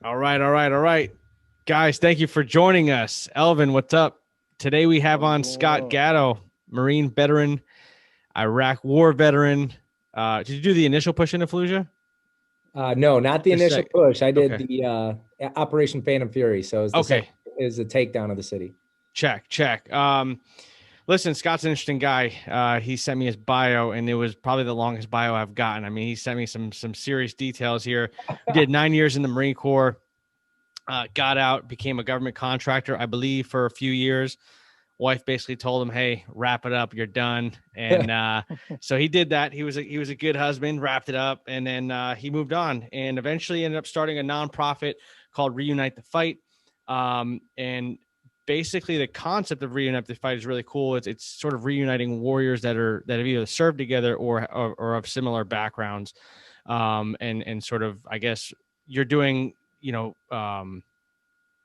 All right, all right, all right. Guys, thank you for joining us. Elvin, what's up? Today we have What's on going Scott on? Gatto, Marine veteran, Iraq war veteran. Did you do the initial push into Fallujah? No, not the Just initial say, push. I did okay. the Operation Phantom Fury. So it's the second Okay. is the takedown of the city. Check, check. Listen, Scott's an interesting guy. He sent me his bio, and it was probably the longest bio I've gotten. I mean, he sent me some serious details here. He did 9 years in the Marine Corps, got out, became a government contractor, I believe, for a few years. Wife basically told him, "Hey, wrap it up. You're done." And so he did that. He was a good husband, wrapped it up, and then he moved on, and eventually ended up starting a nonprofit called Reunite the Fight. And basically, the concept of Reunite the Fight is really cool. It's sort of reuniting warriors that have either served together or of similar backgrounds, and sort of, I guess, you're doing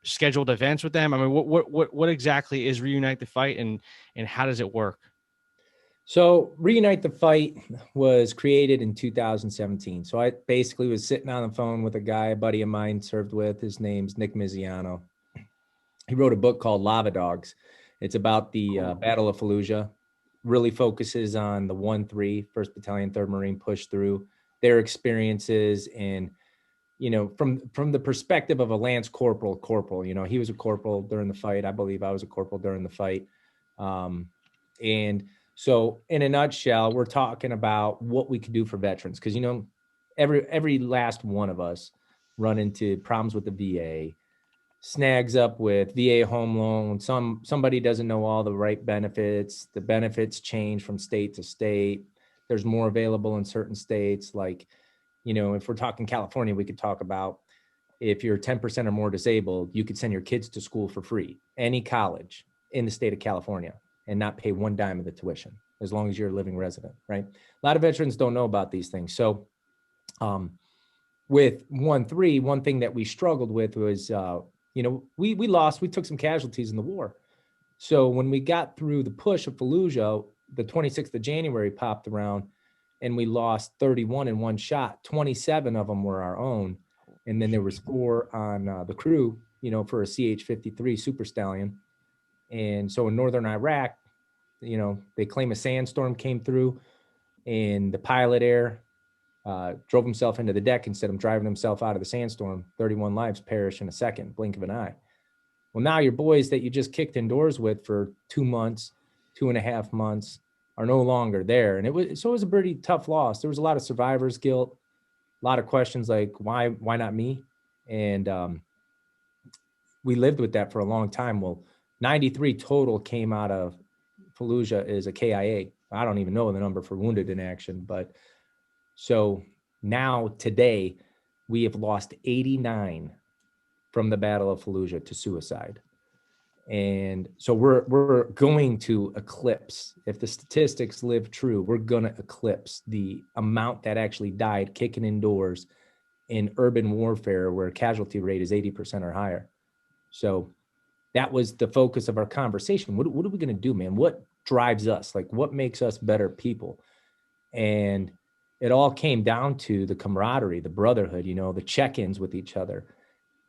scheduled events with them? I mean, what exactly is Reunite the Fight, and how does it work? So Reunite the Fight was created in 2017. So I basically was sitting on the phone with a buddy of mine served with. His name's Nick Miziano. He wrote a book called Lava Dogs. It's about the Battle of Fallujah. Really focuses on the 1-3 First Battalion, Third Marine push through their experiences and from the perspective of a Lance corporal, he was a corporal during the fight. I believe I was a corporal during the fight. And so in a nutshell, we're talking about what we could do for veterans. Cause every last one of us run into problems with the VA, snags up with VA home loan. Somebody doesn't know all the right benefits. The benefits change from state to state. There's more available in certain states, like, if we're talking California, we could talk about if you're 10% or more disabled, you could send your kids to school for free, any college in the state of California, and not pay one dime of the tuition, as long as you're a living resident, right? A lot of veterans don't know about these things. So with 1-3, one thing that we struggled with was, we took some casualties in the war. So when we got through the push of Fallujah, the 26th of January popped around, and we lost 31 in one shot. 27 of them were our own. And then there was 4 on the crew, for a CH-53 Super Stallion. And so in northern Iraq, they claim a sandstorm came through, and the pilot drove himself into the deck instead of driving himself out of the sandstorm. 31 lives perish in a second, blink of an eye. Well, now your boys that you just kicked indoors with for 2 months, 2.5 months, are no longer there. And it was a pretty tough loss. There was a lot of survivor's guilt, a lot of questions like, why not me? And we lived with that for a long time. Well, 93 total came out of Fallujah is a KIA. I don't even know the number for wounded in action, but so now today we have lost 89 from the Battle of Fallujah to suicide. And so we're going to eclipse, if the statistics live true, we're going to eclipse the amount that actually died kicking indoors in urban warfare, where casualty rate is 80% or higher. So that was the focus of our conversation. What are we going to do, man? What drives us? Like, what makes us better people? And it all came down to the camaraderie, the brotherhood, the check-ins with each other.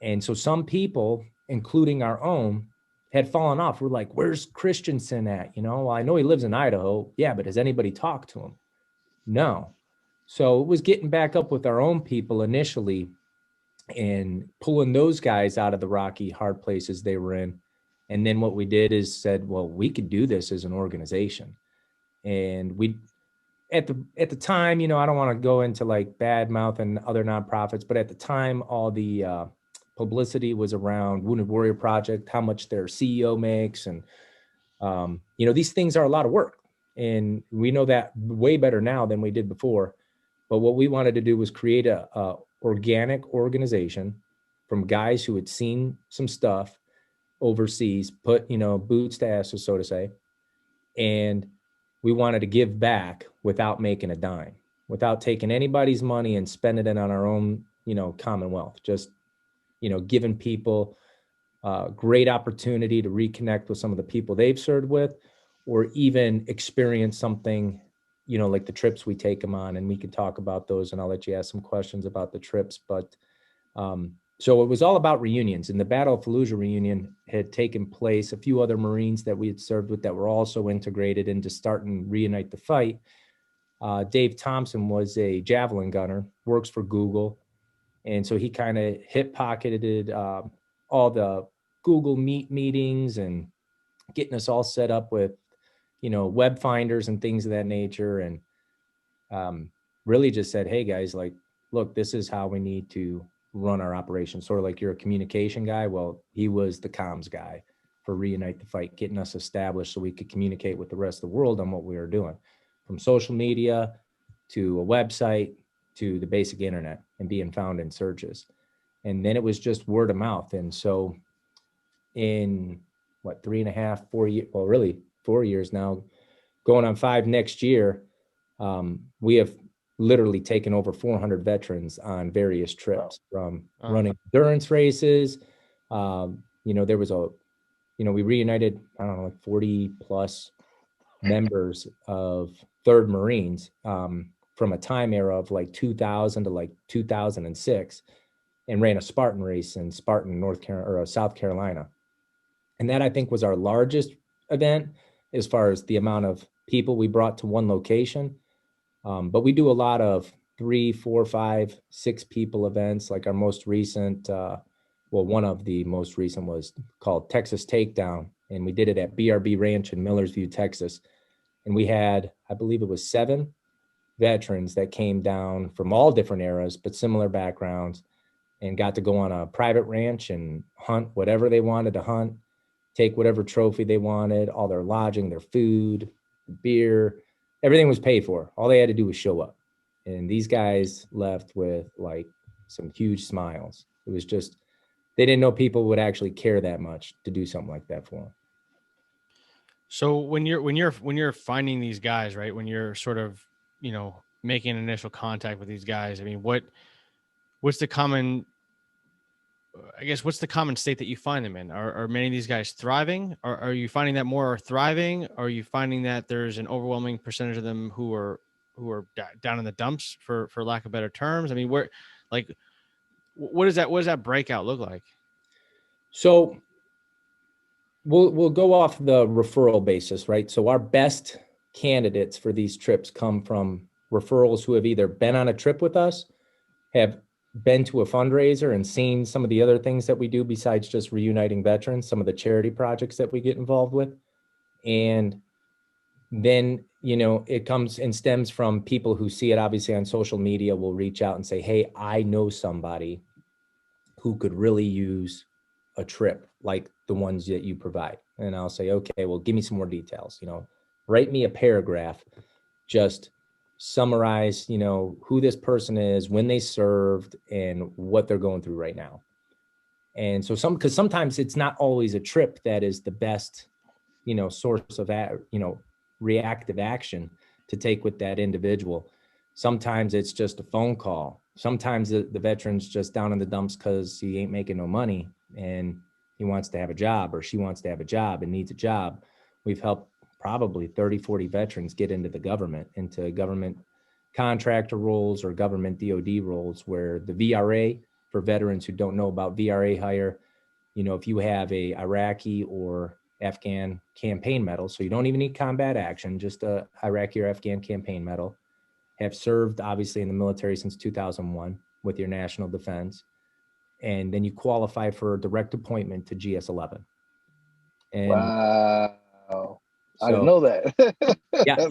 And so some people, including our own, had fallen off. We're like, where's Christensen at? Well, I know he lives in Idaho. Yeah, but has anybody talked to him? No. So it was getting back up with our own people initially and pulling those guys out of the rocky, hard places they were in. And then what we did is said, well, we could do this as an organization. And we, at the time, I don't want to go into like bad mouth and other nonprofits, but at the time, all the publicity was around Wounded Warrior Project, how much their CEO makes. And, these things are a lot of work. And we know that way better now than we did before. But what we wanted to do was create a organic organization from guys who had seen some stuff overseas, put, boots to asses, so to say. And we wanted to give back without making a dime, without taking anybody's money and spending it on our own, commonwealth, just, giving people a great opportunity to reconnect with some of the people they've served with, or even experience something, like the trips we take them on. And we can talk about those, and I'll let you ask some questions about the trips. But So it was all about reunions, and the Battle of Fallujah reunion had taken place. A few other Marines that we had served with that were also integrated into starting Reunite the Fight. Dave Thompson was a javelin gunner, works for Google. And so he kind of hip pocketed all the Google Meet meetings and getting us all set up with, web finders and things of that nature. And really just said, hey guys, like, look, this is how we need to run our operation. Sort of like you're a communication guy. Well, he was the comms guy for Reunite the Fight, getting us established so we could communicate with the rest of the world on what we were doing, from social media to a website to the basic internet and being found in searches. And then it was just word of mouth. And so in 3.5, 4 years, well, really 4 years now, going on 5 next year, we have literally taken over 400 veterans on various trips, from running endurance races. There was we reunited, I don't know, like 40 plus members of 3rd Marines from a time era of like 2000 to like 2006, and ran a Spartan race in Spartan, North Carolina, or South Carolina. And that, I think, was our largest event as far as the amount of people we brought to one location. But we do a lot of 3, 4, 5, 6 people events. Like our most recent, one of the most recent was called Texas Takedown. And we did it at BRB Ranch in Millersview, Texas. And we had, I believe it was 7 veterans that came down from all different eras, but similar backgrounds, and got to go on a private ranch and hunt whatever they wanted to hunt, take whatever trophy they wanted, all their lodging, their food, beer, everything was paid for. All they had to do was show up. And these guys left with like some huge smiles. It was just, they didn't know people would actually care that much to do something like that for them. So when you're finding these guys, right, when you're sort of, making initial contact with these guys, I mean, what's the common state that you find them in? Are many of these guys thriving? Are you finding that more are thriving? Are you finding that there's an overwhelming percentage of them who are down in the dumps, for lack of better terms? I mean, what does that breakout look like? So we'll go off the referral basis, right? So our best candidates for these trips come from referrals who have either been on a trip with us, have been to a fundraiser and seen some of the other things that we do besides just reuniting veterans, some of the charity projects that we get involved with. And then, it comes and stems from people who see it obviously on social media, will reach out and say, hey, I know somebody who could really use a trip like the ones that you provide. And I'll say, okay, well, give me some more details, write me a paragraph, just summarize, who this person is, when they served, and what they're going through right now. And so because sometimes it's not always a trip that is the best, source of that, reactive action to take with that individual. Sometimes it's just a phone call. Sometimes the veteran's just down in the dumps because he ain't making no money and he wants to have a job, or she wants to have a job and needs a job. We've helped probably 30, 40 veterans get into the government, into government contractor roles or government DOD roles, where the VRA, for veterans who don't know about VRA hire, if you have a Iraqi or Afghan campaign medal, so you don't even need combat action, just a Iraqi or Afghan campaign medal, have served obviously in the military since 2001 with your national defense, and then you qualify for a direct appointment to GS-11. And wow. I didn't know that. Yeah.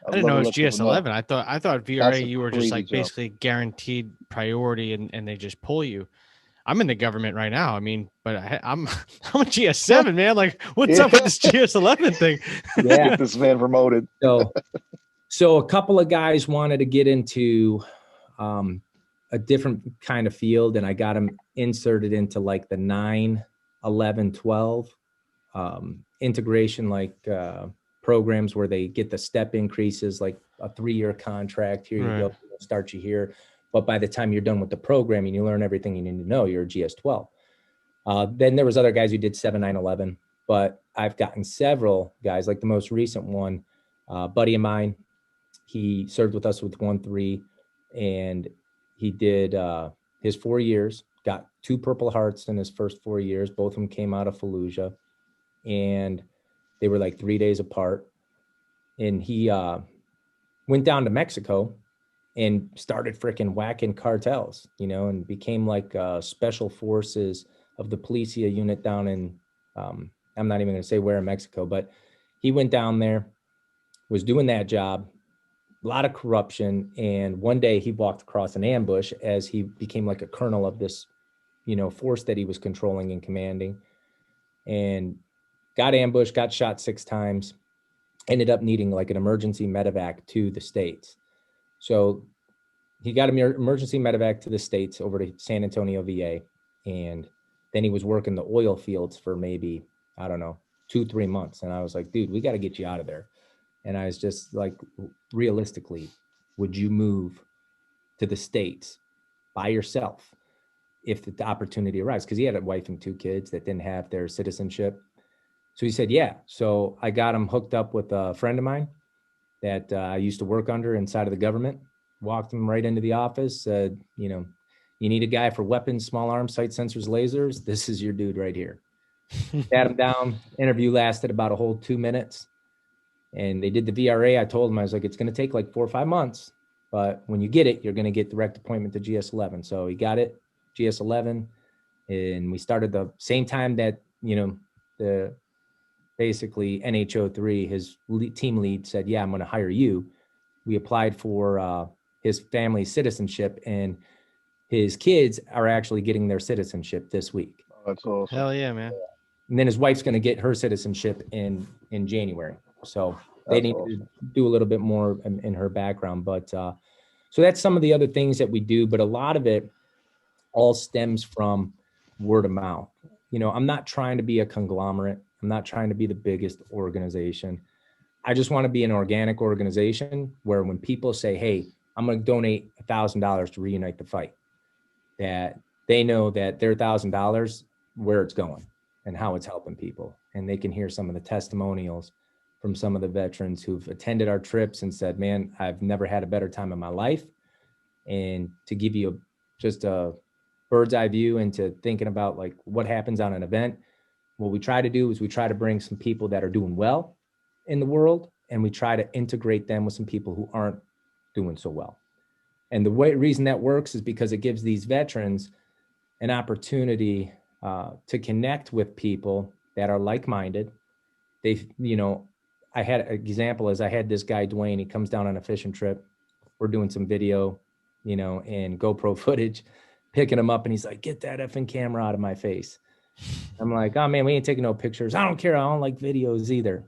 I didn't know it was GS-11. I thought VRA, you were just like basically guaranteed priority and they just pull you. I'm in the government right now. I mean, but I'm a GS-7, man. Like, what's up with this GS-11 thing? Yeah. Get this man promoted. So a couple of guys wanted to get into a different kind of field, and I got them inserted into like the 9, 11, 12 integration, like programs where they get the step increases, like a 3-year contract. Here you go, we'll start you here. But by the time you're done with the program and you learn everything you need to know, you're a GS-12. Then there was other guys who did 7, 9, 11. But I've gotten several guys, like the most recent one, buddy of mine, he served with us with 1-3, and he did his 4 years, got 2 Purple Hearts in his first 4 years. Both of them came out of Fallujah, and they were like 3 days apart. And he went down to Mexico and started freaking whacking cartels, and became like special forces of the Policia unit down in, I'm not even going to say where in Mexico, but he went down there, was doing that job, a lot of corruption. And one day he walked across an ambush as he became like a colonel of this, force that he was controlling and commanding, and got ambushed, got shot 6 times, ended up needing like an emergency medevac to the States. So he got an emergency medevac to the States over to San Antonio, VA. And then he was working the oil fields for maybe, I don't know, 2-3 months. And I was like, dude, we got to get you out of there. And I was just like, realistically, would you move to the States by yourself if the opportunity arrives? Because he had a wife and 2 kids that didn't have their citizenship. So he said, yeah. So I got him hooked up with a friend of mine that I used to work under inside of the government. Walked him right into the office, said, you need a guy for weapons, small arms, sight sensors, lasers. This is your dude right here. Sat him down. Interview lasted about a whole 2 minutes. And they did the VRA. I told him, I was like, it's going to take like 4 or 5 months. But when you get it, you're going to get direct appointment to GS-11. So he got it, GS-11. And we started the same time that, the basically NH-03, his team lead said, yeah, I'm going to hire you. We applied for his family's citizenship, and his kids are actually getting their citizenship this week. Oh, that's awesome. Hell yeah, man. And then his wife's going to get her citizenship in January. So they need to do a little bit more in her background. But so that's some of the other things that we do. But a lot of it all stems from word of mouth. I'm not trying to be a conglomerate. I'm not trying to be the biggest organization. I just want to be an organic organization where when people say, hey, I'm going to donate $1,000 to Reunite the Fight, that they know that their $1,000, where it's going and how it's helping people. And they can hear some of the testimonials from some of the veterans who've attended our trips and said, man, I've never had a better time in my life. And to give you just a bird's eye view into thinking about like what happens on an event, what we try to do is we try to bring some people that are doing well in the world, and we try to integrate them with some people who aren't doing so well. And the reason that works is because it gives these veterans an opportunity to connect with people that are like-minded. I had an example as I had this guy, Dwayne, he comes down on a fishing trip. We're doing some video, and GoPro footage, picking him up, and he's like, get that effing camera out of my face. I'm like, oh man, we ain't taking no pictures. I don't care. I don't like videos either.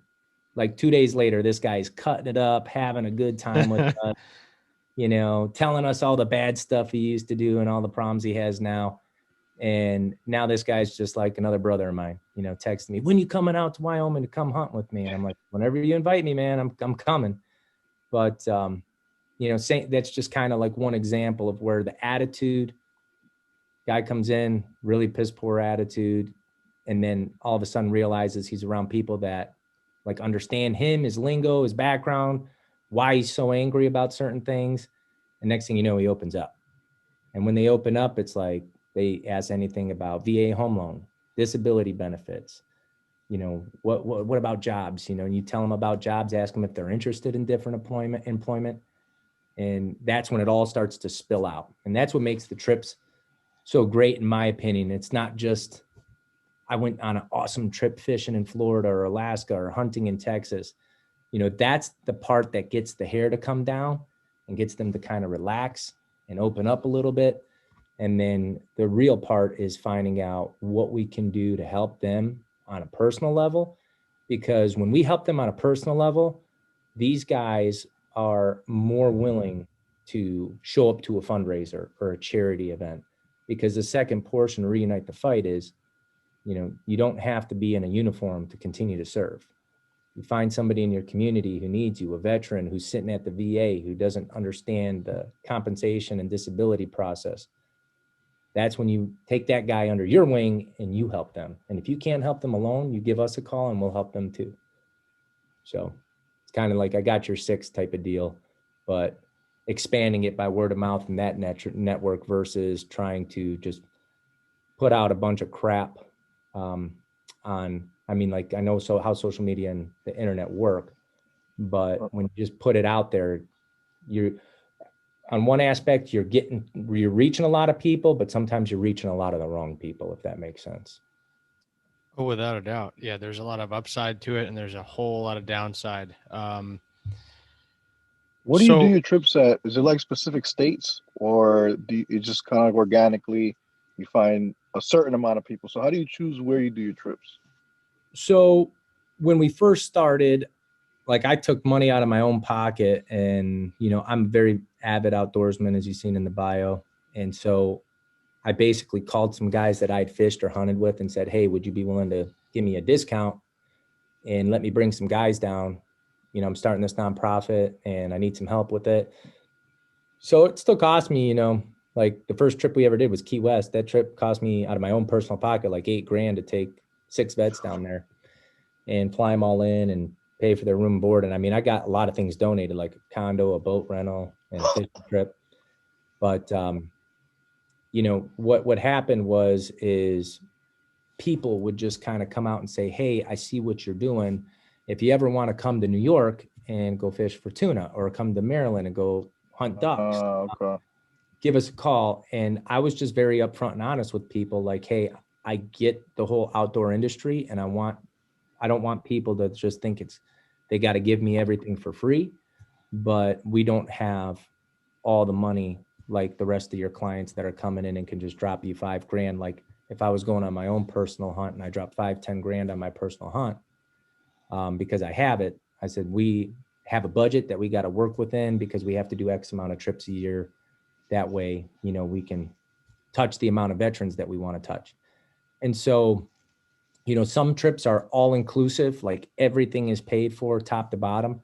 Like 2 days later, this guy's cutting it up, having a good time with us, telling us all the bad stuff he used to do and all the problems he has now. And now this guy's just like another brother of mine, texting me, when you coming out to Wyoming to come hunt with me? And I'm like, whenever you invite me, man, I'm coming. But, that's just kind of like one example of where the attitude, guy comes in, really piss poor attitude, and then all of a sudden realizes he's around people that like understand him, his lingo, his background, why he's so angry about certain things. And next thing you know, he opens up. And when they open up, it's like they ask anything about VA home loan, disability benefits, what about jobs? And you tell them about jobs, ask them if they're interested in different employment. And that's when it all starts to spill out. And that's what makes the trips so great, in my opinion. It's not just, I went on an awesome trip fishing in Florida or Alaska or hunting in Texas. That's the part that gets the hair to come down and gets them to kind of relax and open up a little bit. And then the real part is finding out what we can do to help them on a personal level. Because when we help them on a personal level, these guys are more willing to show up to a fundraiser or a charity event. Because the second portion of Reunite the Fight is, you don't have to be in a uniform to continue to serve. You find somebody in your community who needs you, a veteran who's sitting at the VA who doesn't understand the compensation and disability process. That's when you take that guy under your wing and you help them. And if you can't help them alone, you give us a call and we'll help them too. So it's kind of like I got your six type of deal, but expanding it by word of mouth and that network versus trying to just put out a bunch of crap on, I mean, like I know how social media and the internet work, but when you just put it out there, you're on one aspect, you're reaching a lot of people, but sometimes you're reaching a lot of the wrong people, if that makes sense. Oh, without a doubt. Yeah, there's a lot of upside to it, and there's a whole lot of downside. What do you do your trips at? Is it like specific states, or do you, it just kind of organically you find a certain amount of people? So how do you choose where you do your trips? So when we first started, like I took money out of my own pocket, and, you know, I'm a very avid outdoorsman, as you've seen in the bio. And so I basically called some guys that I'd fished or hunted with and said, hey, would you be willing to give me a discount and let me bring some guys down? You know, I'm starting this nonprofit and I need some help with it. So it still cost me, you know, like the first trip we ever did was Key West. That trip cost me out of my own personal pocket like $8,000 to take 6 vets down there and fly them all in and pay for their room and board. And I mean, I got a lot of things donated, like a condo, a boat rental, and a fishing trip. But you know, what happened is people would just kind of come out and say, hey, I see what you're doing. If you ever want to come to New York and go fish for tuna, or come to Maryland and go hunt ducks, Okay. give us a call. And I was just very upfront and honest with people, like, hey, I get the whole outdoor industry, and I don't want people to just think they got to give me everything for free, but we don't have all the money like the rest of your clients that are coming in and can just drop you $5,000. Like if I was going on my own personal hunt and I dropped $5-10 on my personal hunt, because I have it, I said, we have a budget that we got to work within because we have to do X amount of trips a year. That way, you know, we can touch the amount of veterans that we want to touch. And so, you know, some trips are all inclusive, like everything is paid for top to bottom.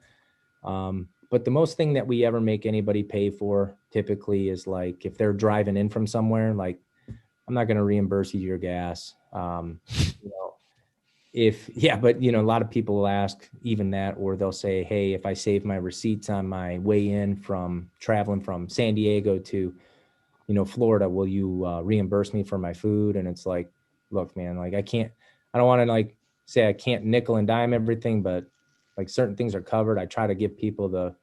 But the most thing that we ever make anybody pay for typically is like, if they're driving in from somewhere, like I'm not going to reimburse you your gas. You know, but you know, a lot of people will ask even that, or they'll say, hey, if I save my receipts on my way in from traveling from San Diego to, you know, Florida, will you reimburse me for my food? And it's like, look, man, like I don't want to like say I can't nickel and dime everything, but like certain things are covered. I try to give people the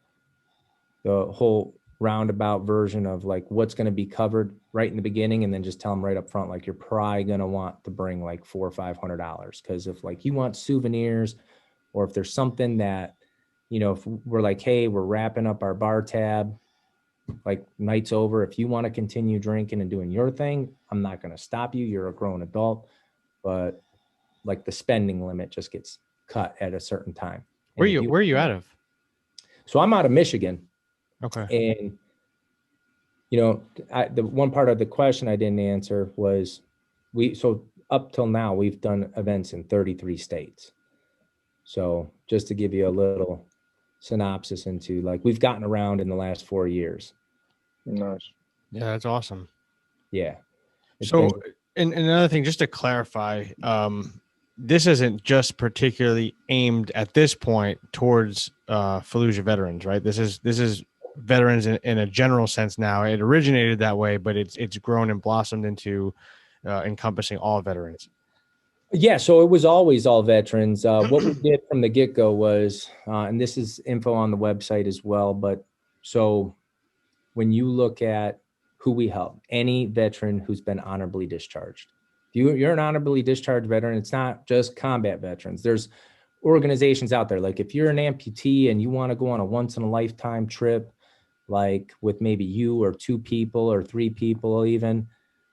whole roundabout version of like what's going to be covered right in the beginning, and then just tell them right up front, like you're probably going to want to bring like $400 or $500, because if like you want souvenirs, or if there's something that, you know, if we're like, hey, we're wrapping up our bar tab, like night's over, if you want to continue drinking and doing your thing, I'm not going to stop you. You're a grown adult, but like the spending limit just gets cut at a certain time. Where are you out of? So I'm out of Michigan. Okay. And, you know, the one part of the question I didn't answer was so up till now, we've done events in 33 states. So just to give you a little synopsis into like, we've gotten around in the last 4 years. Nice. Yeah, that's awesome. Yeah. So, and another thing, just to clarify, this isn't just particularly aimed at this point towards Fallujah veterans, right? This is veterans in a general sense now. It originated that way, but it's grown and blossomed into encompassing all veterans. Yeah, so it was always all veterans. What we did from the get-go was, and this is info on the website as well, but so when you look at who we help, any veteran who's been honorably discharged. If you're an honorably discharged veteran, it's not just combat veterans. There's organizations out there. Like if you're an amputee and you want to go on a once in a lifetime trip, like with maybe you or 2 people or 3 people even,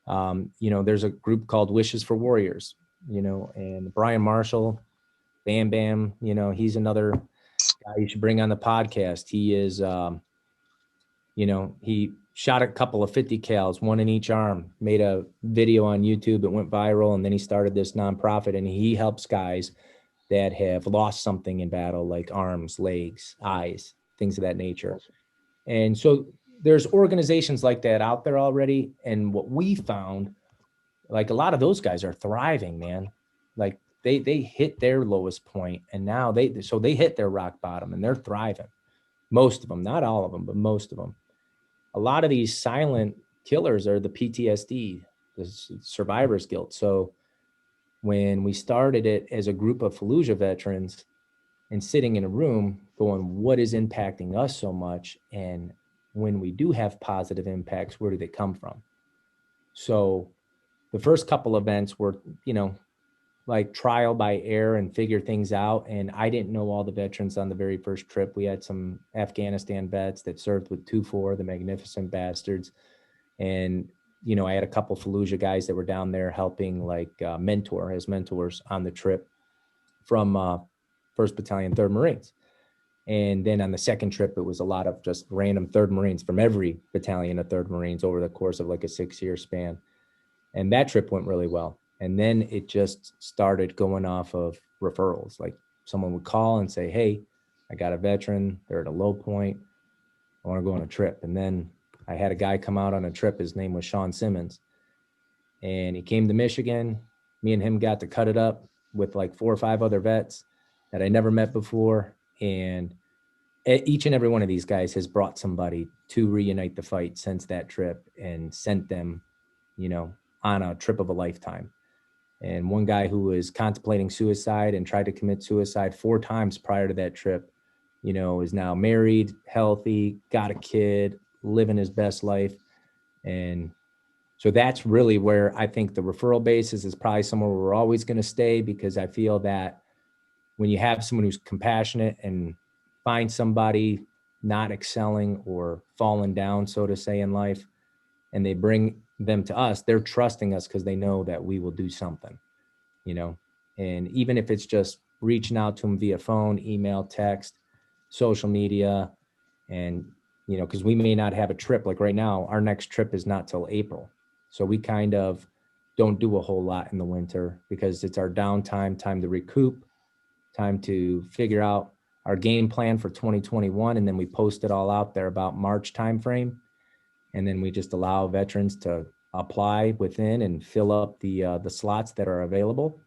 you know, there's a group called Wishes for Warriors, you know, and Brian Marshall, Bam Bam, you know, he's another guy you should bring on the podcast. He is, you know, he shot a couple of 50 cals, one in each arm, made a video on YouTube. It went viral. And then he started this nonprofit, and he helps guys that have lost something in battle, like arms, legs, eyes, things of that nature. And so there's organizations like that out there already. And what we found, like a lot of those guys are thriving, man. Like they hit their lowest point, and now they hit their rock bottom and they're thriving. Most of them, not all of them, but most of them. A lot of these silent killers are the PTSD, survivor's guilt. So when we started it as a group of Fallujah veterans and sitting in a room going, what is impacting us so much? And when we do have positive impacts, where do they come from? So the first couple events were, like trial by error and figure things out. And I didn't know all the veterans on the very first trip. We had some Afghanistan vets that served with 2-4, the Magnificent Bastards. And, I had a couple Fallujah guys that were down there helping mentor as mentors on the trip from 1st Battalion, 3rd Marines. And then on the second trip, it was a lot of just random 3rd Marines from every battalion of 3rd Marines over the course of like a 6-year span. And that trip went really well. And then it just started going off of referrals. Like someone would call and say, hey, I got a veteran. They're at a low point. I want to go on a trip. And then I had a guy come out on a trip. His name was Sean Simmons. And he came to Michigan. Me and him got to cut it up with like 4 or 5 other vets that I never met before. And each and every one of these guys has brought somebody to Reunite the Fight since that trip and sent them, on a trip of a lifetime. And one guy who was contemplating suicide and tried to commit suicide 4 times prior to that trip, is now married, healthy, got a kid, living his best life. And so that's really where I think the referral basis is probably somewhere we're always going to stay, because I feel that when you have someone who's compassionate and find somebody not excelling or falling down, so to say, in life, and they bring them to us, they're trusting us because they know that we will do something, and even if it's just reaching out to them via phone, email, text, social media, and, because we may not have a trip. Like right now, our next trip is not till April. So we kind of don't do a whole lot in the winter because it's our downtime, time to recoup, time to figure out our game plan for 2021. And then we post it all out there about March timeframe. And then we just allow veterans to apply within and fill up the slots that are available,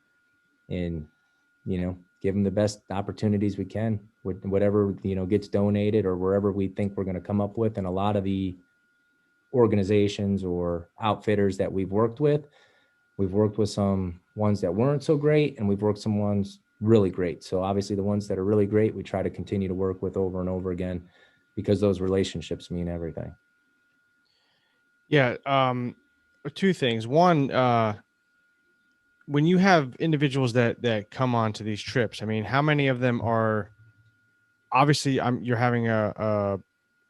and, give them the best opportunities we can with whatever, gets donated or wherever we think we're going to come up with. And a lot of the organizations or outfitters that we've worked with some ones that weren't so great, and we've worked some ones really great. So obviously the ones that are really great, we try to continue to work with over and over again, because those relationships mean everything. Yeah. 2 things. One, when you have individuals that come on to these trips, I mean, how many of them are obviously you're having a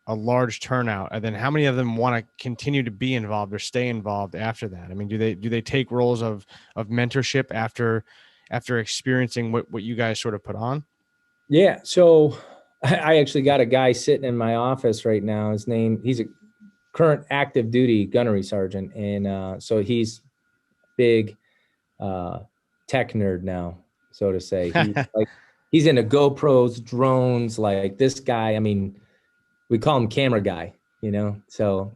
large turnout, and then how many of them want to continue to be involved or stay involved after that? I mean, do they take roles of mentorship after experiencing what you guys sort of put on? Yeah. So I actually got a guy sitting in my office right now. He's a current active duty gunnery sergeant. And so he's big tech nerd now, so to say. He's into GoPros, drones, like this guy. I mean, we call him camera guy, so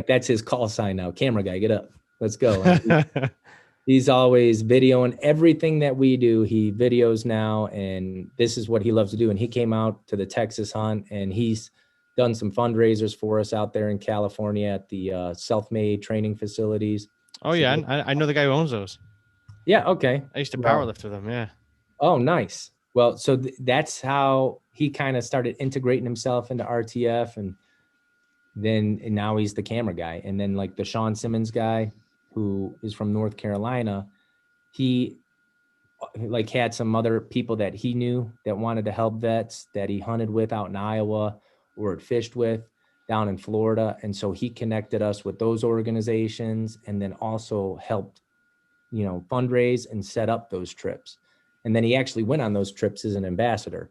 that's his call sign now. Camera guy, get up, let's go. He's always videoing everything that we do. He videos now, and this is what he loves to do. And he came out to the Texas hunt, and he's done some fundraisers for us out there in California at the self-made training facilities. Oh, yeah. I know the guy who owns those. Yeah. Okay. I used to powerlift with him. Yeah. Oh, nice. Well, so that's how he kind of started integrating himself into RTF. And now he's the camera guy. And then like the Sean Simmons guy, who is from North Carolina, he had some other people that he knew that wanted to help vets that he hunted with out in Iowa or had fished with down in Florida. And so he connected us with those organizations, and then also helped, fundraise and set up those trips. And then he actually went on those trips as an ambassador.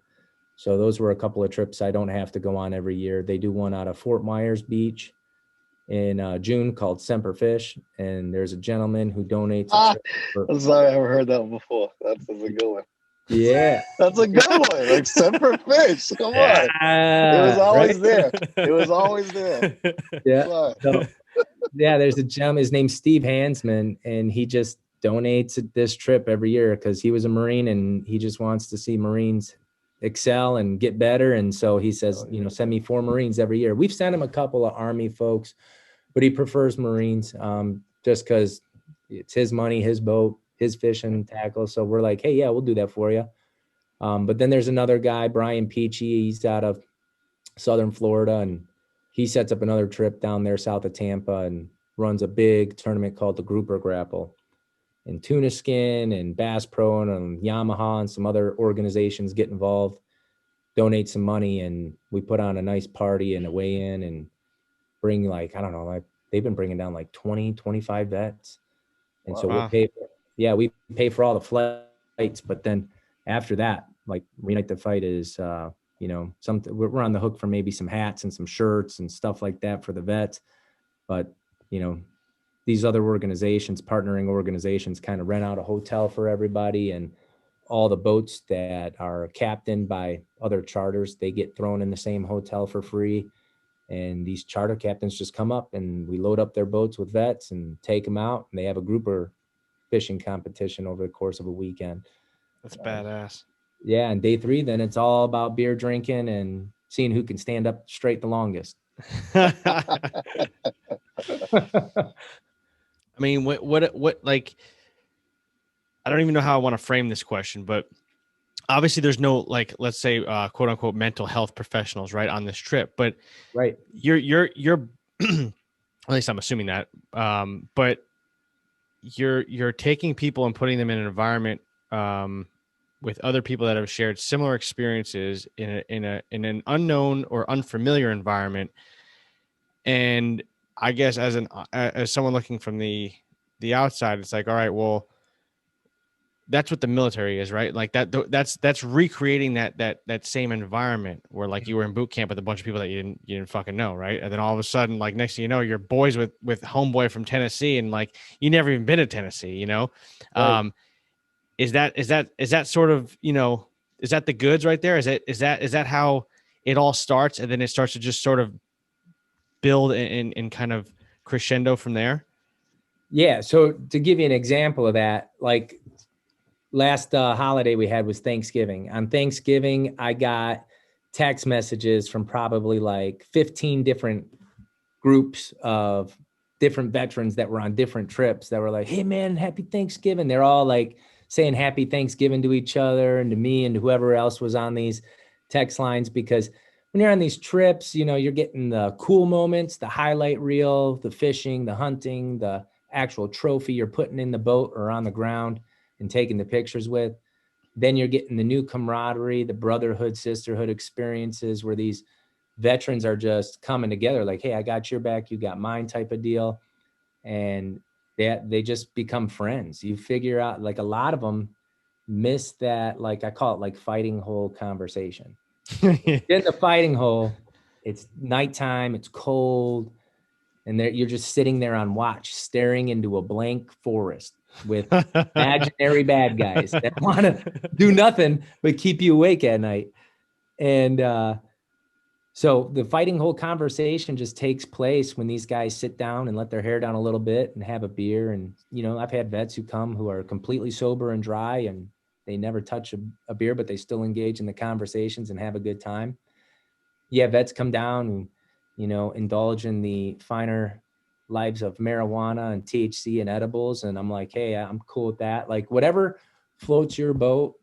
So those were a couple of trips I don't have to go on every year. They do one out of Fort Myers Beach in June called Semper Fish, and there's a gentleman who donates. I'm sorry, I haven't heard that one before. That's a good one. Yeah, that's a good one. Like Semper Fish. Come on, it was always there. It was always there. Yeah, there's a gentleman. His name's Steve Hansman, and he just donates this trip every year because he was a Marine and he just wants to see Marines excel and get better. And so he says, send me 4 Marines every year. We've sent him a couple of Army folks, but he prefers Marines just because it's his money, his boat, his fishing tackle. So we're like, hey, yeah, we'll do that for you. But then there's another guy, Brian Peachy. He's out of Southern Florida, and he sets up another trip down there south of Tampa and runs a big tournament called the Grouper Grapple. And Tuna Skin and Bass Pro and Yamaha and some other organizations get involved, donate some money, and we put on a nice party and a weigh-in and bring like, I don't know, like they've been bringing down like 20, 25 vets. And so we'll pay for, we pay for all the flights, but then after that, like Reunite the Fight is, something we're on the hook for maybe some hats and some shirts and stuff like that for the vets. But, these other organizations, partnering organizations, kind of rent out a hotel for everybody, and all the boats that are captained by other charters, they get thrown in the same hotel for free. And these charter captains just come up and we load up their boats with vets and take them out, and they have a grouper fishing competition over the course of a weekend. That's badass. Yeah. And day 3, then it's all about beer drinking and seeing who can stand up straight the longest. I mean, what, like, I don't even know how I want to frame this question, but obviously there's no, like, let's say, quote unquote, mental health professionals, right, on this trip, but right. You're at least I'm assuming that, but you're taking people and putting them in an environment, with other people that have shared similar experiences in an unknown or unfamiliar environment. And I guess as someone looking from the outside, it's like, all right, well, that's what the military is, right? Like that's recreating that same environment where, like, you were in boot camp with a bunch of people that you didn't fucking know, right? And then all of a sudden, like, next thing you know, you're boys with homeboy from Tennessee, and like you never even been to Tennessee, Right. Is that sort of, is that the goods right there? Is that how it all starts, and then it starts to just sort of build and kind of crescendo from there? Yeah. So to give you an example of that, like last holiday we had was Thanksgiving. On Thanksgiving, I got text messages from probably like 15 different groups of different veterans that were on different trips that were like, hey man, happy Thanksgiving. They're all like saying happy Thanksgiving to each other and to me and to whoever else was on these text lines, because when you're on these trips, you're getting the cool moments, the highlight reel, the fishing, the hunting, the actual trophy you're putting in the boat or on the ground and taking the pictures with. Then you're getting the new camaraderie, the brotherhood, sisterhood experiences where these veterans are just coming together like, hey, I got your back, you got mine type of deal. And they just become friends. You figure out, like, a lot of them miss that, like I call it like fighting hole conversation. In the fighting hole, it's nighttime, it's cold, and you're just sitting there on watch, staring into a blank forest with imaginary bad guys that want to do nothing but keep you awake at night. And so the fighting hole conversation just takes place when these guys sit down and let their hair down a little bit and have a beer. And, I've had vets who come who are completely sober and dry, and they never touch a beer, but they still engage in the conversations and have a good time. Yeah, vets come down and, indulge in the finer lives of marijuana and THC and edibles. And I'm like, hey, I'm cool with that. Like, whatever floats your boat,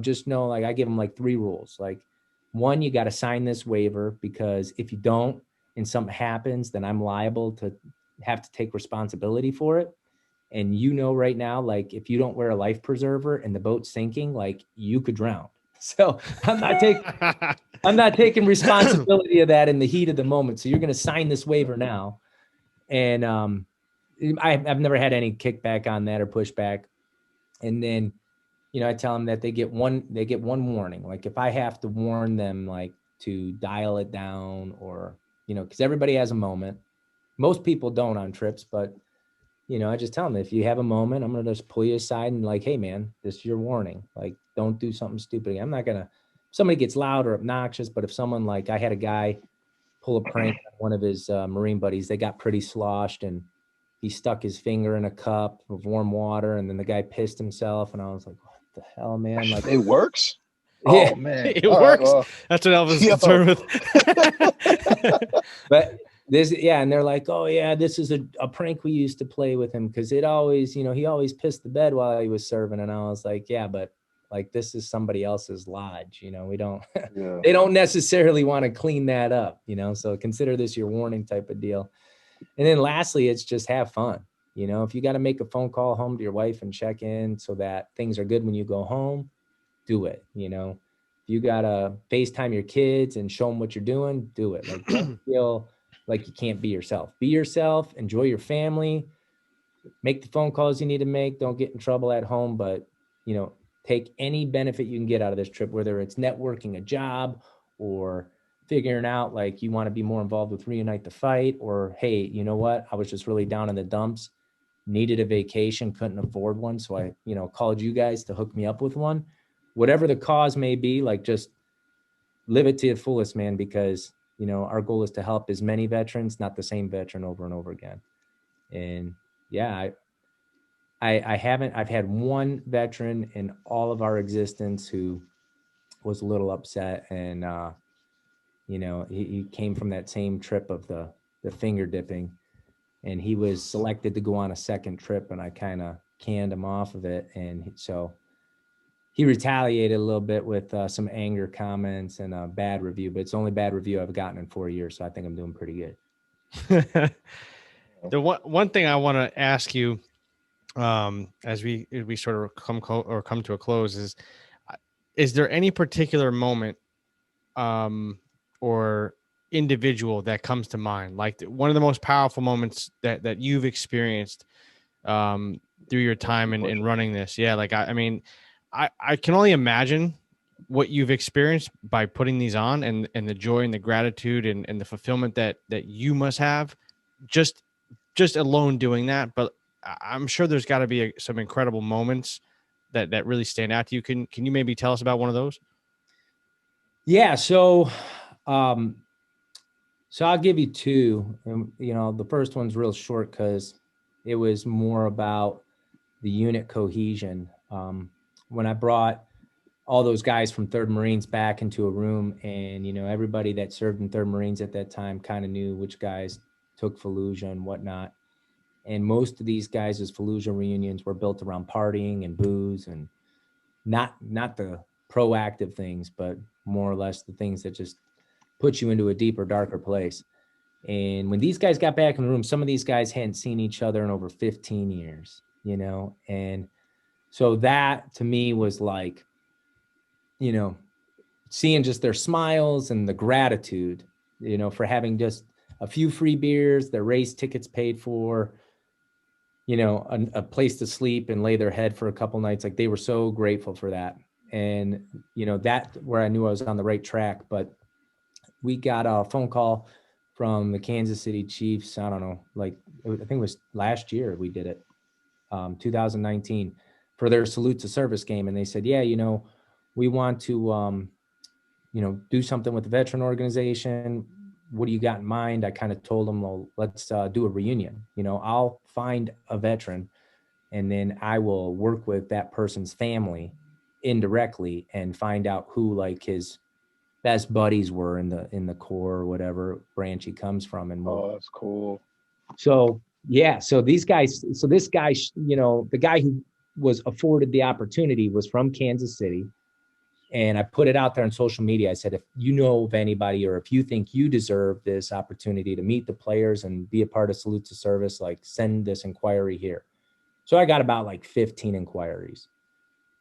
just know, like, I give them like 3 rules. Like, 1, you got to sign this waiver, because if you don't and something happens, then I'm liable to have to take responsibility for it. And right now, like, if you don't wear a life preserver and the boat's sinking, like, you could drown. So I'm not taking responsibility of that in the heat of the moment. So you're going to sign this waiver now. And I've never had any kickback on that or pushback. And then, I tell them that they get one warning. Like, if I have to warn them, like, to dial it down, or, because everybody has a moment. Most people don't on trips, but, I just tell them, if you have a moment, I'm going to just pull you aside and, like, hey man, this is your warning. Like, don't do something stupid. I'm not going to, somebody gets loud or obnoxious, but if someone, like, I had a guy pull a prank on one of his Marine buddies, they got pretty sloshed and he stuck his finger in a cup of warm water, and then the guy pissed himself. And I was like, the hell, man? Like, it works. Yeah, oh man, it works. That's what Elvis is concerned with. But And they're like, oh yeah, this is a prank we used to play with him because it always, he always pissed the bed while he was serving. And I was like, yeah, but like this is somebody else's lodge, we don't, Yeah. they don't necessarily want to clean that up, so consider this your warning type of deal. And then lastly, it's just have fun. If you got to make a phone call home to your wife and check in so that things are good when you go home, do it. If you got to FaceTime your kids and show them what you're doing, do it. Like, don't feel like you can't be yourself. Be yourself, enjoy your family, make the phone calls you need to make. Don't get in trouble at home, but, take any benefit you can get out of this trip, whether it's networking a job or figuring out like you want to be more involved with Reunite the Fight, or, hey, you know what? I was just really down in the dumps, needed a vacation, couldn't afford one. So I, called you guys to hook me up with one. Whatever the cause may be, like just live it to the fullest, man, because, our goal is to help as many veterans, not the same veteran over and over again. And yeah, I've had one veteran in all of our existence who was a little upset, and he came from that same trip of the finger dipping, and he was selected to go on a second trip, and I kind of canned him off of it, and so he retaliated a little bit with some anger comments and a bad review, but it's the only bad review I've gotten in 4 years, so I think I'm doing pretty good. The one thing I want to ask you, as we sort of come to a close, is there any particular moment or individual that comes to mind, like one of the most powerful moments that you've experienced through your time in running this? Yeah, like I mean, I can only imagine what you've experienced by putting these on, and the joy and the gratitude and the fulfillment that you must have just alone doing that. But I'm sure there's got to be some incredible moments that really stand out to you. Can you maybe tell us about one of those? Yeah. So I'll give you two. And, the first one's real short because it was more about the unit cohesion. When I brought all those guys from 3rd Marines back into a room, and, everybody that served in 3rd Marines at that time kind of knew which guys took Fallujah and whatnot. And most of these guys' Fallujah reunions were built around partying and booze, and not the proactive things, but more or less the things that just put you into a deeper, darker place. And when these guys got back in the room, some of these guys hadn't seen each other in over 15 years, and so that to me was like, seeing just their smiles and the gratitude, for having just a few free beers, their race tickets paid for, a place to sleep and lay their head for a couple nights. Like, they were so grateful for that. And, that where I knew I was on the right track. But we got a phone call from the Kansas City Chiefs. I don't know, I think it was last year we did it, 2019, for their salute to service game. And they said, yeah, we want to, do something with the veteran organization. What do you got in mind? I kind of told them, well, let's do a reunion. I'll find a veteran, and then I will work with that person's family indirectly and find out who like his best buddies were in the Corps or whatever branch he comes from. And That's cool. So yeah, so these guys, so this guy, the guy who was afforded the opportunity was from Kansas City. And I put it out there on social media. I said, if you know of anybody, or if you think you deserve this opportunity to meet the players and be a part of Salute to Service, like, send this inquiry here. So I got about like 15 inquiries.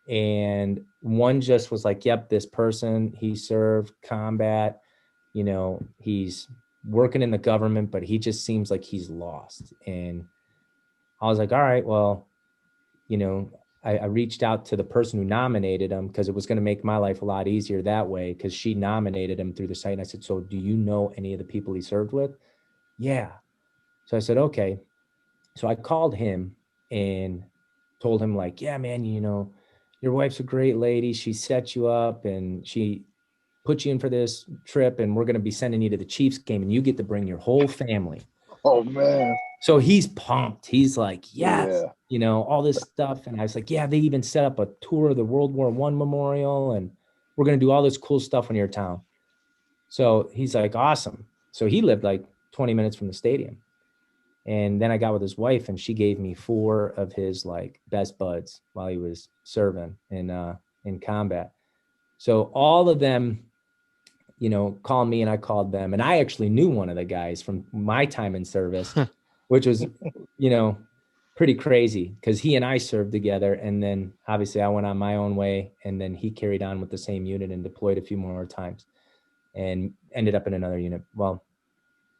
And one just was like, yep, this person, he served combat, he's working in the government, but he just seems like he's lost. And I was like, all right, well, I reached out to the person who nominated him, because it was going to make my life a lot easier that way, because she nominated him through the site. And I said, so do you know any of the people he served with? Yeah. So I said, okay. So I called him and told him, like, yeah, man, your wife's a great lady. She set you up and she put you in for this trip, and we're going to be sending you to the Chiefs game, and you get to bring your whole family. Oh, man. So he's pumped. He's like, yes, Yeah. all this stuff. And I was like, yeah, they even set up a tour of the World War I memorial, and we're going to do all this cool stuff in your town. So he's like, awesome. So he lived like 20 minutes from the stadium. And then I got with his wife, and she gave me 4 of his like best buds while he was serving in combat. So all of them, you know, called me and I called them. And I actually knew one of the guys from my time in service, which was, you know, pretty crazy because he and I served together. And then obviously I went on my own way, and then he carried on with the same unit and deployed a few more times and ended up in another unit. Well,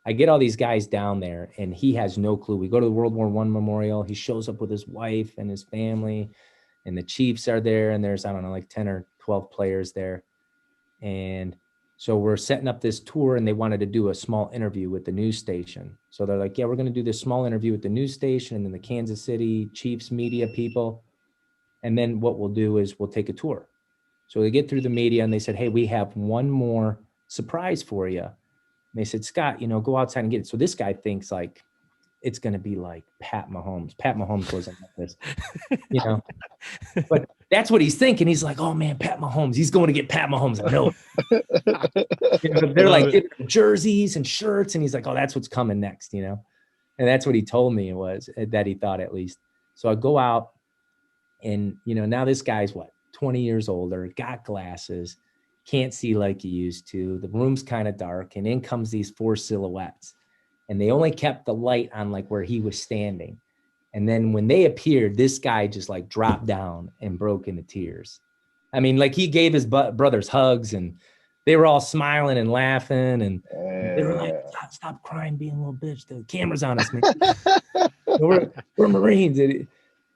I get all these guys down there and he has no clue. We go to the World War I memorial. He shows up with his wife and his family, and the Chiefs are there, and there's, I don't know, like 10 or 12 players there. And so we're setting up this tour, and they wanted to do a small interview with the news station. So they're like, yeah, we're going to do this small interview with the news station and then the Kansas City Chiefs media people. And then what we'll do is we'll take a tour. So they get through the media, and they said, hey, we have one more surprise for you. And they said, Scott, you know, go outside and get it. So this guy thinks like it's going to be like Pat Mahomes. Pat Mahomes wasn't like this, you know, but that's what he's thinking. He's like, oh man, Pat Mahomes, he's going to get Pat Mahomes. I know. You know, they're like giving him jerseys and shirts. And he's like, oh, that's what's coming next, you know? And that's what he told me it was, that he thought at least. So I go out, and, you know, now this guy's what, 20 years older, got glasses, can't see like he used to. The room's kind of dark, and in comes these 4 silhouettes, and they only kept the light on like where he was standing. And then when they appeared, this guy just like dropped down and broke into tears. I mean, like he gave his brothers hugs, and they were all smiling and laughing, and they were like, stop crying, being a little bitch. The camera's on us, man. we're Marines.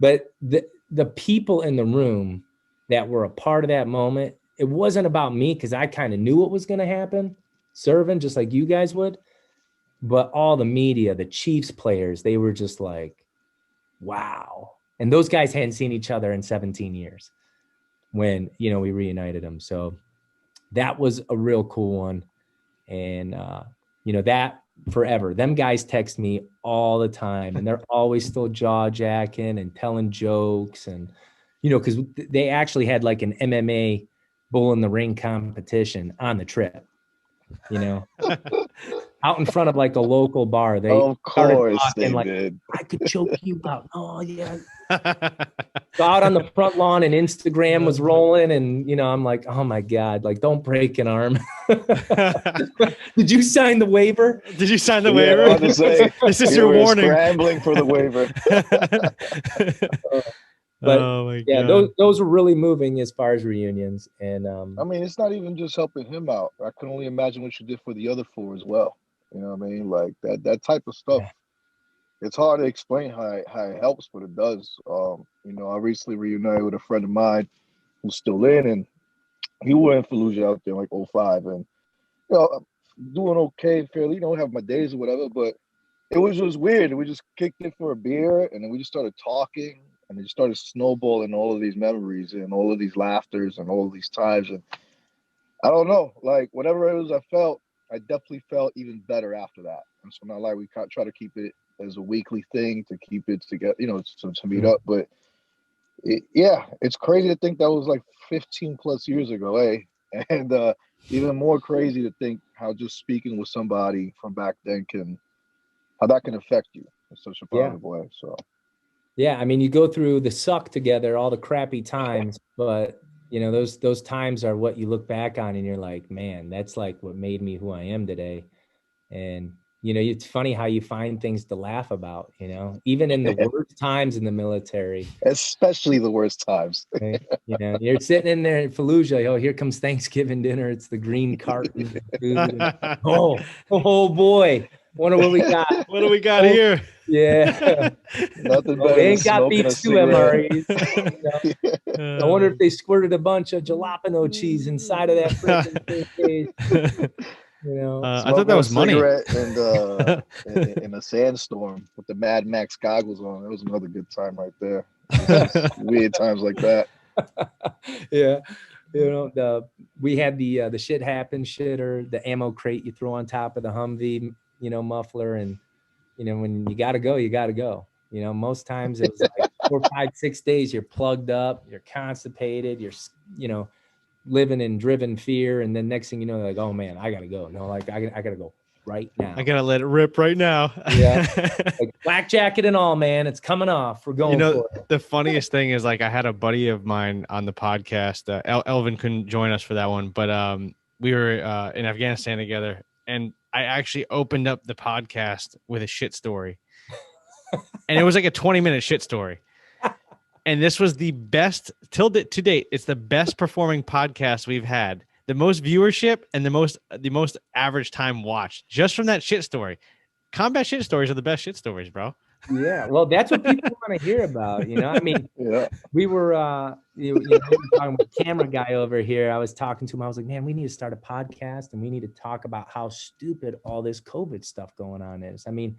But the people in the room that were a part of that moment, it wasn't about me because I kind of knew what was going to happen, serving just like you guys would. But all the media, the Chiefs players, they were just like, wow. And those guys hadn't seen each other in 17 years when, you know, we reunited them. So that was a real cool one. And, you know, that forever. Them guys text me all the time, and they're always still jaw jacking and telling jokes. And, you know, because they actually had like an MMA bull in the ring competition on the trip, you know, out in front of like a local bar. They of course talking, they like, did. I could choke you out. Oh yeah. So out on the front lawn, and Instagram was rolling, and, you know, I'm like, oh my God, like, don't break an arm. Did you sign the waiver? Did you sign the waiver? I was to say, this is your warning. Scrambling for the waiver. But oh my yeah, God. those were really moving as far as reunions. And I mean, it's not even just helping him out. I can only imagine what you did for the other 4 as well. You know what I mean? Like that type of stuff. Yeah. It's hard to explain how it helps, but it does. You know, I recently reunited with a friend of mine who's still in, and he went in Fallujah out there in like 05, and, you know, I'm doing okay, fairly, you know, have my days or whatever, but it was just weird. We just kicked it for a beer, and then we just started talking, and it just started snowballing all of these memories and all of these laughters and all of these times. And I don't know, like, whatever it was I felt, I definitely felt even better after that. And so, not like we try to keep it as a weekly thing to keep it together, you know, to meet up. But yeah, it's crazy to think that was like 15 plus years ago, eh? And even more crazy to think how just speaking with somebody from back then how that can affect you in such a positive way. So yeah, I mean, you go through the suck together, all the crappy times, but, you know, those times are what you look back on, and you're like, man, that's like what made me who I am today. And, you know, it's funny how you find things to laugh about, you know, even in the worst times in the military. Especially the worst times. Right? You know, you're sitting in there in Fallujah. Oh, here comes Thanksgiving dinner. It's the green carton. Oh boy. Wonder what we got. What do we got here? Yeah. Nothing better They than ain't got smoking beef a stew cigarette. MREs. You know? I wonder if they squirted a bunch of jalapeno cheese inside of that freaking case. You know, I thought that was money. And in a sandstorm with the Mad Max goggles on. That was another good time right there. Just weird times like that. Yeah. You know, we had the shit happen shitter, the ammo crate you throw on top of the Humvee, you know, muffler. And, you know, when you got to go, you got to go. You know, most times it was like 4, 5, 6 days, you're plugged up, you're constipated, you're, you know, living in driven fear. And then next thing you know, like, oh man, I got to go. No, like I got to go. right now. I gotta let it rip right now. Yeah. Like black jacket and all, man. It's coming off. We're going for it. The funniest thing is, like, I had a buddy of mine on the podcast. Elvin couldn't join us for that one, but we were in Afghanistan together, and I actually opened up the podcast with a shit story, and it was like a 20-minute shit story. And this was the best to date. It's the best performing podcast we've had. The most viewership and the most average time watched just from that shit story. Combat shit stories are the best shit stories, bro. Yeah, well, that's what people want to hear about. I mean, Yeah. we were, we were talking with the camera guy over here. I was talking to him. I was like, man, we need to start a podcast and we need to talk about how stupid all this COVID stuff going on is. I mean,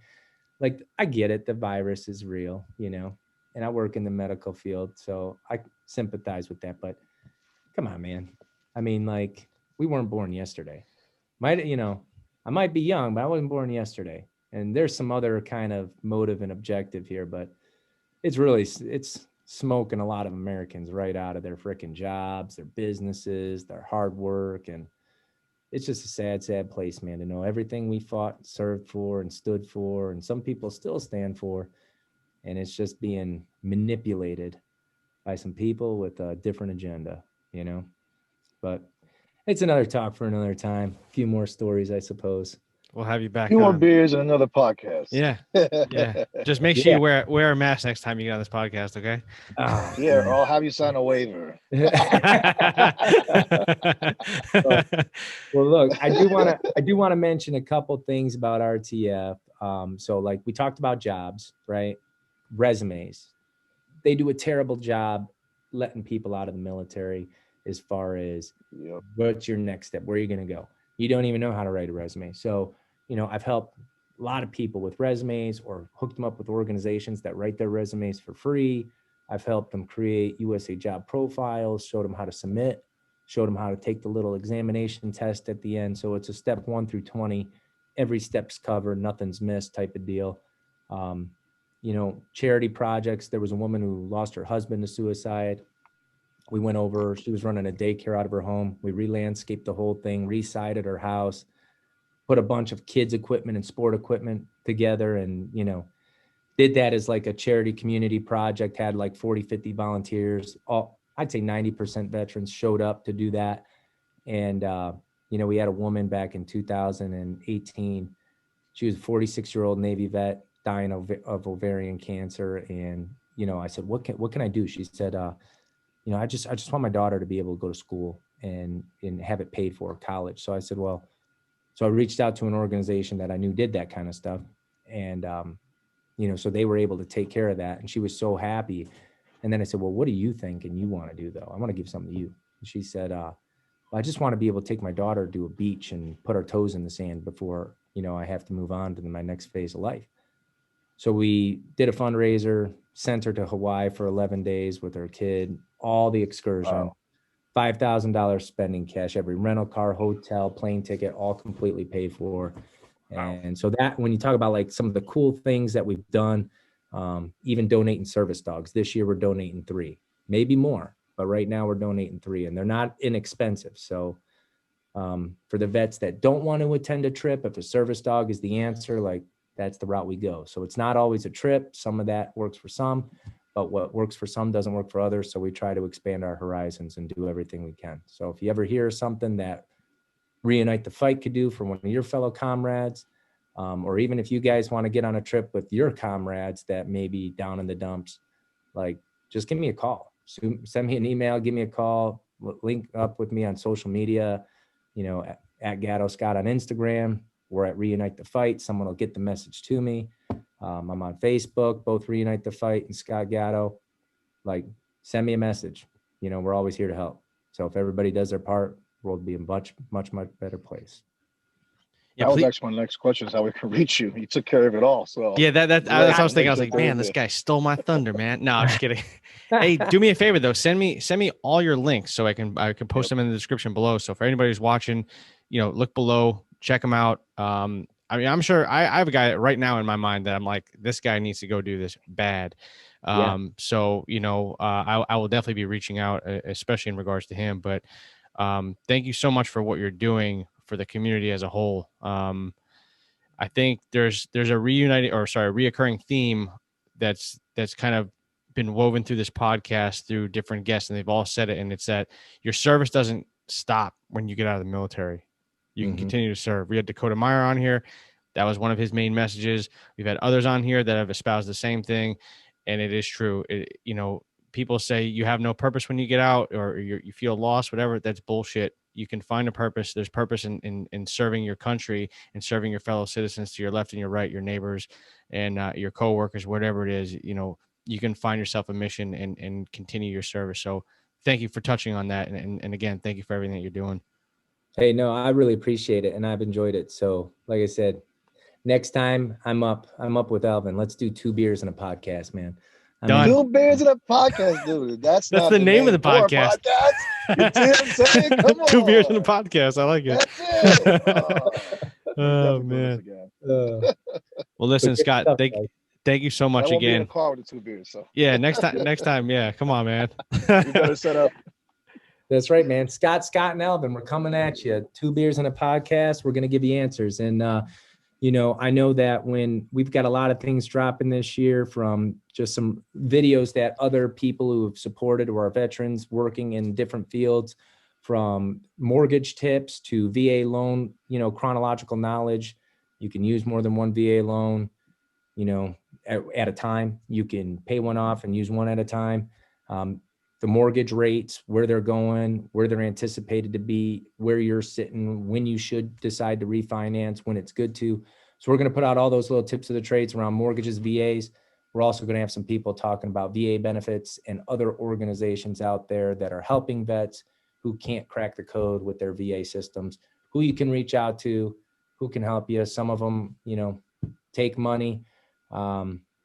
like, I get it. The virus is real, and I work in the medical field, so I sympathize with that. But come on, man. I mean, like, we weren't born yesterday. I might be young, but I wasn't born yesterday. And there's some other kind of motive and objective here, but it's smoking a lot of Americans right out of their freaking jobs, their businesses, their hard work. And it's just a sad, sad place, man, to know everything we fought, served for, and stood for, and some people still stand for. And it's just being manipulated by some people with a different agenda, But it's another talk for another time. A few more stories, I suppose. We'll have you back. 2 more beers and another podcast. Yeah. Yeah. Just make sure you wear a mask next time you get on this podcast, okay? Oh, Yeah, or I'll have you sign a waiver. Well, look, I do want to mention a couple things about RTF. So, like, we talked about jobs, right? Resumes. They do a terrible job letting people out of the military as far as what's your next step, where are you going to go? You don't even know how to write a resume. So, I've helped a lot of people with resumes or hooked them up with organizations that write their resumes for free. I've helped them create USA job profiles, showed them how to submit, showed them how to take the little examination test at the end. So it's a step 1 through 20. Every step's covered, nothing's missed type of deal. Charity projects. There was a woman who lost her husband to suicide. We went over, she was running a daycare out of her home. We re-landscaped the whole thing, re-sided her house, put a bunch of kids equipment and sport equipment together, and, did that as like a charity community project, had like 40, 50 volunteers. I'd say 90% veterans showed up to do that. And, we had a woman back in 2018. She was a 46-year-old Navy vet dying of ovarian cancer. And, I said, what can I do? She said, I just want my daughter to be able to go to school and have it paid for, college. So I said, so I reached out to an organization that I knew did that kind of stuff. And, so they were able to take care of that. And she was so happy. And then I said, well, what do you think and you want to do, though? I want to give something to you. And she said, I just want to be able to take my daughter to a beach and put our toes in the sand before, I have to move on to my next phase of life. So we did a fundraiser, sent her to Hawaii for 11 days with her kid, all the excursion. Wow. $5,000 spending cash, every rental car, hotel, plane ticket, all completely paid for. Wow. And so that, when you talk about like some of the cool things that we've done, even donating service dogs. This year we're donating 3, maybe more, but right now we're donating 3, and they're not inexpensive. So for the vets that don't want to attend a trip, if a service dog is the answer, like, that's the route we go. So it's not always a trip. Some of that works for some, but what works for some doesn't work for others. So we try to expand our horizons and do everything we can. So if you ever hear something that Reunite the Fight could do for one of your fellow comrades, or even if you guys want to get on a trip with your comrades that may be down in the dumps, like, just give me a call. Send me an email, give me a call, link up with me on social media, at Gatto Scott on Instagram. We're at Reunite the Fight. Someone will get the message to me. I'm on Facebook, both Reunite the Fight and Scott Gatto. Like, send me a message. We're always here to help. So if everybody does their part, the world will be a much, much, much better place. Yeah, that was actually my next question, is how we can reach you. You took care of it all. So yeah, that's what I was thinking. I was like, man, this guy stole my thunder, man. No, I'm just kidding. Hey, do me a favor though. Send me all your links so I can post them in the description below. So for anybody who's watching, look below, check them out. I mean, I'm sure I have a guy right now in my mind that I'm like, this guy needs to go do this bad. So, I will definitely be reaching out, especially in regards to him. But thank you so much for what you're doing for the community as a whole. I think there's a reoccurring theme that's kind of been woven through this podcast through different guests, and they've all said it. And it's that your service doesn't stop when you get out of the military. You can continue to serve. We had Dakota Meyer on here. That was one of his main messages. We've had others on here that have espoused the same thing. And it is true. People say you have no purpose when you get out, or you feel lost, whatever. That's bullshit. You can find a purpose. There's purpose in serving your country and serving your fellow citizens to your left and your right, your neighbors and your coworkers, whatever it is. You can find yourself a mission and continue your service. So thank you for touching on that. And again, thank you for everything that you're doing. Hey, no, I really appreciate it, and I've enjoyed it. So, like I said, next time I'm up with Alvin. Let's do 2 beers and a podcast, man. Done. 2 beers in a podcast, dude. That's not the name of the for a podcast. You see what I'm saying? Come on. 2 beers in a podcast. I like it. That's it. Oh man. Well, listen, Scott. Thank you so much again. Be in a car with the 2 beers. So yeah, next time. Yeah, come on, man. We better set up. That's right, man. Scott, and Alvin, we're coming at you. 2 beers and a podcast. We're going to give you answers. And, I know that when we've got a lot of things dropping this year from just some videos that other people who have supported or are veterans working in different fields, from mortgage tips to VA loan, chronological knowledge. You can use more than one VA loan, at a time. You can pay one off and use one at a time. The mortgage rates, where they're going, where they're anticipated to be, where you're sitting, when you should decide to refinance, when it's good to. So we're going to put out all those little tips of the trades around mortgages, VAs. We're also going to have some people talking about VA benefits and other organizations out there that are helping vets who can't crack the code with their VA systems, who you can reach out to, who can help you. Some of them, take money.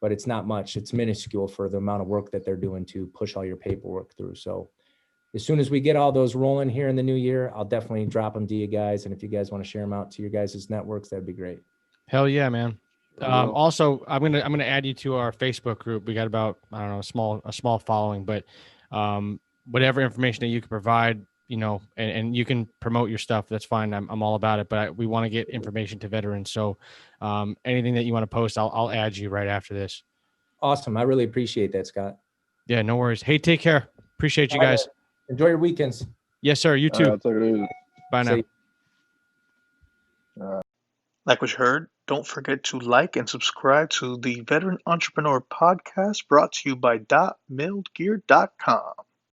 But it's not much. It's minuscule for the amount of work that they're doing to push all your paperwork through. So as soon as we get all those rolling here in the new year, I'll definitely drop them to you guys. And if you guys want to share them out to your guys' networks, that'd be great. Hell yeah, man. Also, I'm gonna add you to our Facebook group. We got about, I don't know, a small following, but whatever information that you can provide, and you can promote your stuff. That's fine. I'm all about it. But we want to get information to veterans. So anything that you want to post, I'll add you right after this. Awesome. I really appreciate that, Scott. Yeah, no worries. Hey, take care. Appreciate you guys. Enjoy your weekends. Yes, sir. You too. All right, I'll take it easy. Bye now. Like what you heard, don't forget to like and subscribe to the Veteran Entrepreneur Podcast, brought to you by DotMilGear.com.